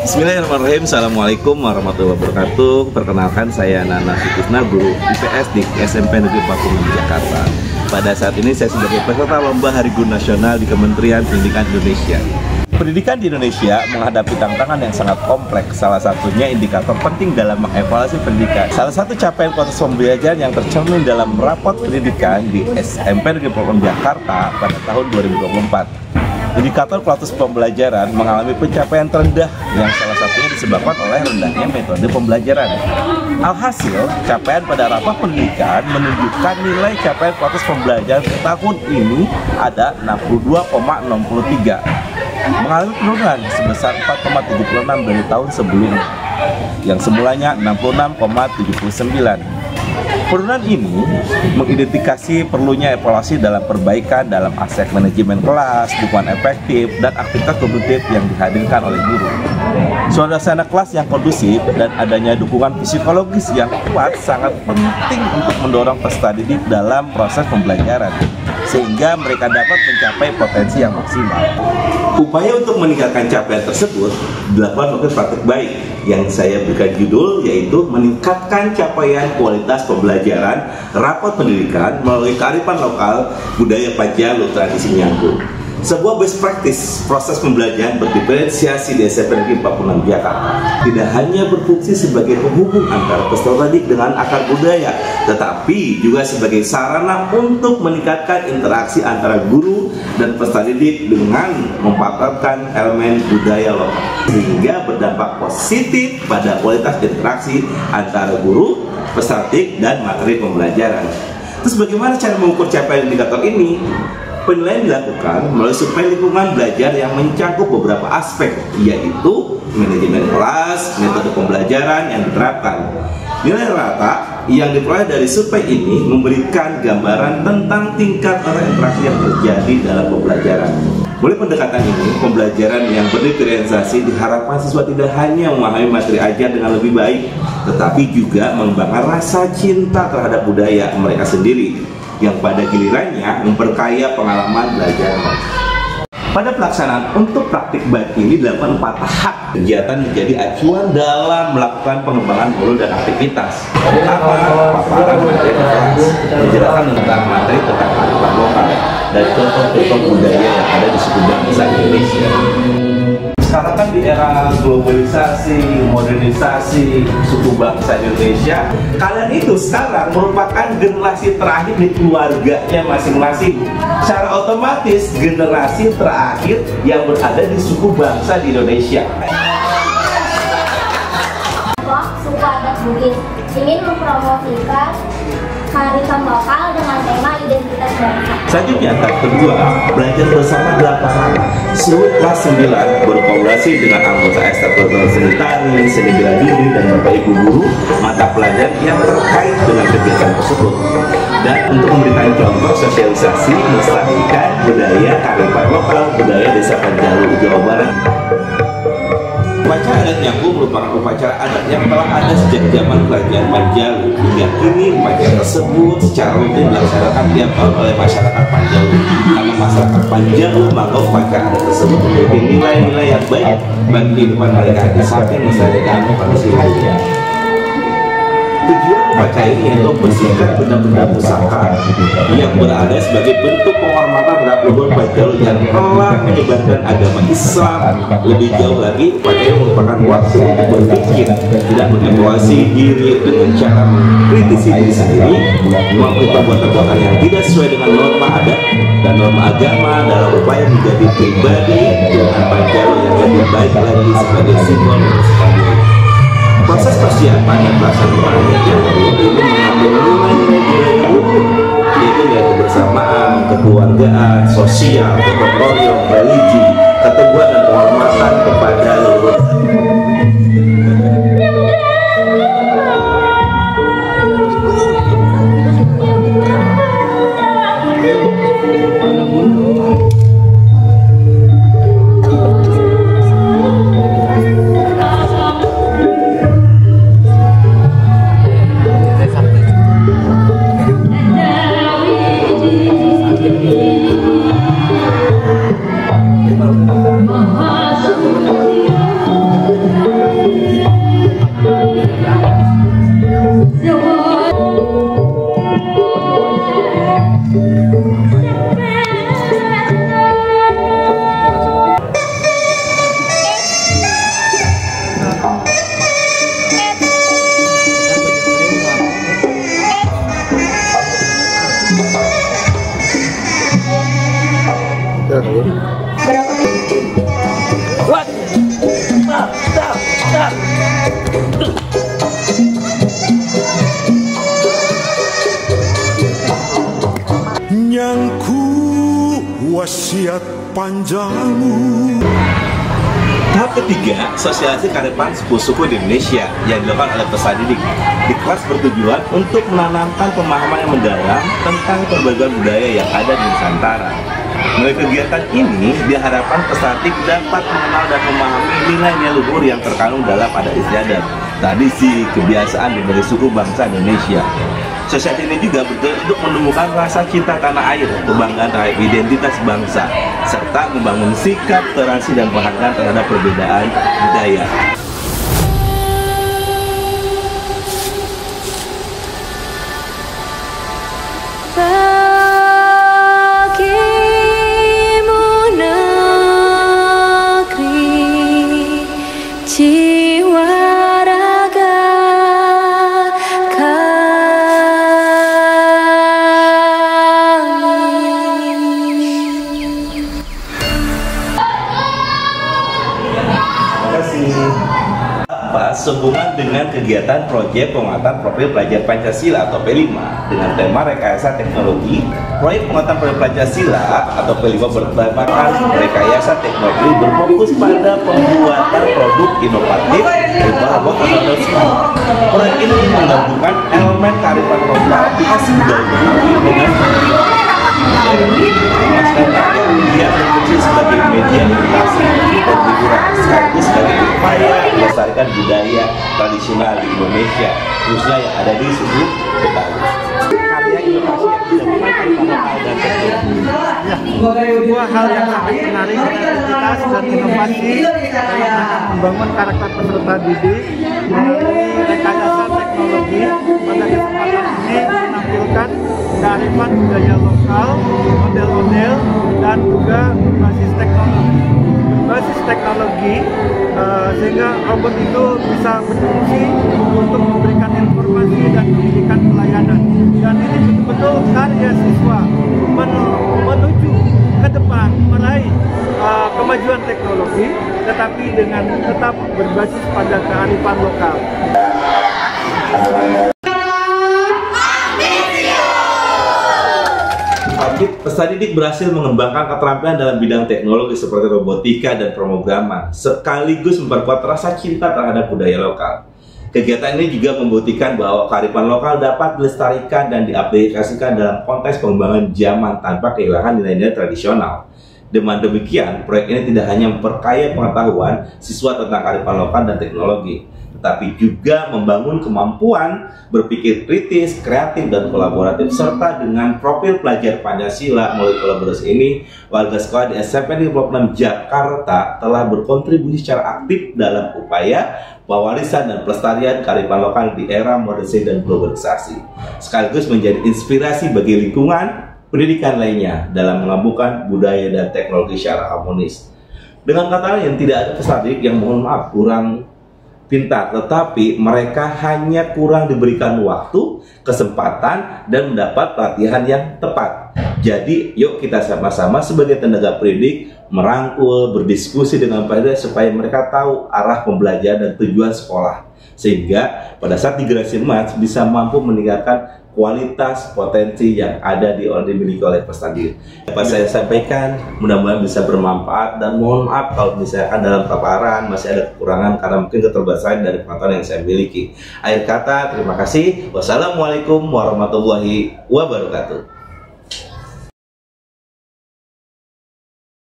Bismillahirrahmanirrahim. Assalamualaikum warahmatullahi wabarakatuh. Perkenalkan, saya Nana Sutisna, guru IPS di SMP Negeri 46 Jakarta. Pada saat ini saya sebagai peserta lomba Hari Guru Nasional di Kementerian Pendidikan Indonesia. Pendidikan di Indonesia menghadapi tantangan yang sangat kompleks. Salah satunya indikator penting dalam mengevaluasi pendidikan. Salah satu capaian kualitas pembelajaran yang tercermin dalam raport pendidikan di SMP Negeri 46 Jakarta pada tahun 2024. Indikator kualitas pembelajaran mengalami pencapaian terendah yang salah satunya disebabkan oleh rendahnya metode pembelajaran. Alhasil, capaian pada rapor pendidikan menunjukkan nilai capaian kualitas pembelajaran tahun ini ada 62,63, mengalami penurunan sebesar 4,76 dari tahun sebelumnya, yang semulanya 66,79. Penurunan ini mengidentifikasi perlunya evaluasi dalam perbaikan dalam aspek manajemen kelas, dukungan efektif, dan aktivitas kognitif yang dihadirkan oleh guru. Suasana kelas yang kondusif dan adanya dukungan psikologis yang kuat sangat penting untuk mendorong peserta didik dalam proses pembelajaran, sehingga mereka dapat mencapai potensi yang maksimal. Upaya untuk meningkatkan capaian tersebut dilakukan oleh praktik baik yang saya berikan judul, yaitu meningkatkan capaian kualitas pembelajaran rapor pendidikan melalui kearifan lokal budaya Panjalu tradisi nyangkut. Sebuah best practice proses pembelajaran berdiferensiasi di SMP Negeri 46 Jakarta tidak hanya berfungsi sebagai penghubung antara peserta didik dengan akar budaya, tetapi juga sebagai sarana untuk meningkatkan interaksi antara guru dan peserta didik dengan memanfaatkan elemen budaya lokal, sehingga berdampak positif pada kualitas interaksi antara guru, peserta didik, dan materi pembelajaran. Terus bagaimana cara mengukur capaian indikator ini? Penilaian dilakukan melalui survei lingkungan belajar yang mencakup beberapa aspek, yaitu manajemen kelas, metode pembelajaran yang diterapkan. Nilai rata yang diperoleh dari survei ini memberikan gambaran tentang tingkat interaksi yang terjadi dalam pembelajaran. Melalui pendekatan ini, pembelajaran yang berdiferensiasi diharapkan siswa tidak hanya memahami materi ajar dengan lebih baik, tetapi juga mengembangkan rasa cinta terhadap budaya mereka sendiri, yang pada gilirannya memperkaya pengalaman belajar mereka. Pada pelaksanaan untuk praktik baik ini dilakukan 4 tahap. Kegiatan menjadi acuan dalam melakukan pengembangan guru dan aktivitas. Pertama, paparan materi kelas, penjelasan tentang materi tentang kearifan lokal dan contoh-contoh budaya yang ada di suku bangsa Indonesia. Sekarang kan di era globalisasi, modernisasi suku bangsa Indonesia, kalian itu sekarang merupakan generasi terakhir di keluarganya masing-masing. Secara otomatis generasi terakhir yang berada di suku bangsa di Indonesia. Suku adat Bugis ingin mempromosikan kearifan lokal dengan tema identitas bangsa. Selanjutnya, tahap kedua, belajar bersama 8 anak. Seluruh kelas 9 berkolaborasi dengan anggota ekstrakurikuler seni tari, seni bela diri, dan bapak ibu guru mata pelajaran yang terkait dengan kegiatan tersebut. Dan untuk memberikan contoh sosialisasi melestarikan budaya kearifan lokal budaya Desa Panjalu, Jawa Barat. Upacara adat Nyangku merupakan upacara adat yang telah ada sejak zaman kerajaan Panjalu. Hingga kini upacara tersebut secara rutin dilaksanakan tiap tahun oleh masyarakat Panjalu. Karena masyarakat Panjalu maka upacara adat tersebut memiliki nilai-nilai yang baik bagi kehidupan mereka di samping melestarikan tradisi lainnya. Tujuan upacara ini yaitu membersihkan benda-benda pusaka yang berada sebagai bentuk penghormatan terhadap leluhur Panjalu yang telah menyebarkan agama Islam. Lebih jauh lagi, upacara ini merupakan waktu untuk berpikir dan mengevaluasi diri dengan cara mengkritisi diri sendiri, mengakui perbuatan-perbuatan yang tidak sesuai dengan norma adat dan norma agama dalam upaya menjadi pribadi dengan Panjalu yang lebih baik lagi sebagai simbol sekalian. Proses persiapan dan pelaksanaan ini mengambil nilai-nilai luhur, yaitu nilai kebersamaan, kekeluargaan, sosial, gotong royong, religi, keteguhan dan penghormatan kepada leluhur. hayat panjangmu. Tahap ketiga, sosialisasi kearifan suku-suku di Indonesia yang dilakukan oleh peserta didik. Di kelas bertujuan untuk menanamkan pemahaman yang mendalam tentang berbagai budaya yang ada di Nusantara. Melalui kegiatan ini, diharapkan peserta didik dapat mengenal dan memahami nilai-nilai luhur yang terkandung dalam adat istiadat, tradisi, kebiasaan berbagai suku bangsa Indonesia. Sosialisasi ini juga bertujuan untuk menumbuhkan rasa cinta tanah air, kebanggaan terhadap identitas bangsa, serta membangun sikap toleransi dan penghargaan terhadap perbedaan budaya. Bagimu negeri jiwa raga Sehubungan dengan kegiatan proyek penguatan profil pelajar Pancasila atau P5 dengan tema rekayasa teknologi, proyek penguatan profil Pancasila atau P5 bertemakan rekayasa teknologi berfokus pada pembuatan produk inovatif berupa robot otonom. Proyek ini menggabungkan elemen kearifan lokal khas budaya Betawi dengan yang berfungsi sebagai media edukasi dan hiburan sekaligus sebagai upaya melestarikan budaya tradisional di Indonesia, khususnya yang ada di suku Betawi. Karya inovasi yang dilakukan lokal dan teknologi. Sebuah hal yang sangat menarik, kreativitas dan inovasi dalam rangka membangun karakter peserta didik melalui rekayasa teknologi. Pada kesempatan ini menampilkan kearifan budaya lokal, model-model, dan juga berbasis teknologi sehingga robot itu bisa berfungsi untuk memberikan informasi dan memberikan pelayanan. Dan ini betul-betul karya siswa menuju ke depan meraih kemajuan teknologi, tetapi dengan tetap berbasis pada kearifan lokal. Peserta didik berhasil mengembangkan keterampilan dalam bidang teknologi seperti robotika dan pemrograman, sekaligus memperkuat rasa cinta terhadap budaya lokal. Kegiatan ini juga membuktikan bahwa kearifan lokal dapat dilestarikan dan diaplikasikan dalam konteks pengembangan zaman tanpa kehilangan nilai-nilai tradisional. Dengan demikian, proyek ini tidak hanya memperkaya pengetahuan siswa tentang kearifan lokal dan teknologi, tetapi juga membangun kemampuan berpikir kritis, kreatif, dan kolaboratif. Serta dengan profil pelajar Pancasila melalui kolaborasi ini, warga sekolah di SMP Negeri 26 Jakarta telah berkontribusi secara aktif dalam upaya pewarisan dan pelestarian kearifan lokal di era modernisasi dan globalisasi, sekaligus menjadi inspirasi bagi lingkungan pendidikan lainnya dalam mengembangkan budaya dan teknologi secara harmonis. Dengan kata lain, tidak ada peserta didik yang mohon maaf kurang pintar, tetapi mereka hanya kurang diberikan waktu, kesempatan, dan mendapat pelatihan yang tepat. Jadi, yuk kita sama-sama sebagai tenaga pendidik merangkul, berdiskusi dengan mereka supaya mereka tahu arah pembelajaran dan tujuan sekolah. Sehingga pada saat di generasi emas bisa mampu meningkatkan kualitas potensi yang ada dimiliki oleh peserta didik. Dapat saya sampaikan, mudah-mudahan bisa bermanfaat, dan mohon maaf kalau misalkan dalam paparan masih ada kekurangan karena mungkin keterbatasan dari pengetahuan yang saya miliki. Akhir kata, terima kasih. Wassalamualaikum warahmatullahi wabarakatuh.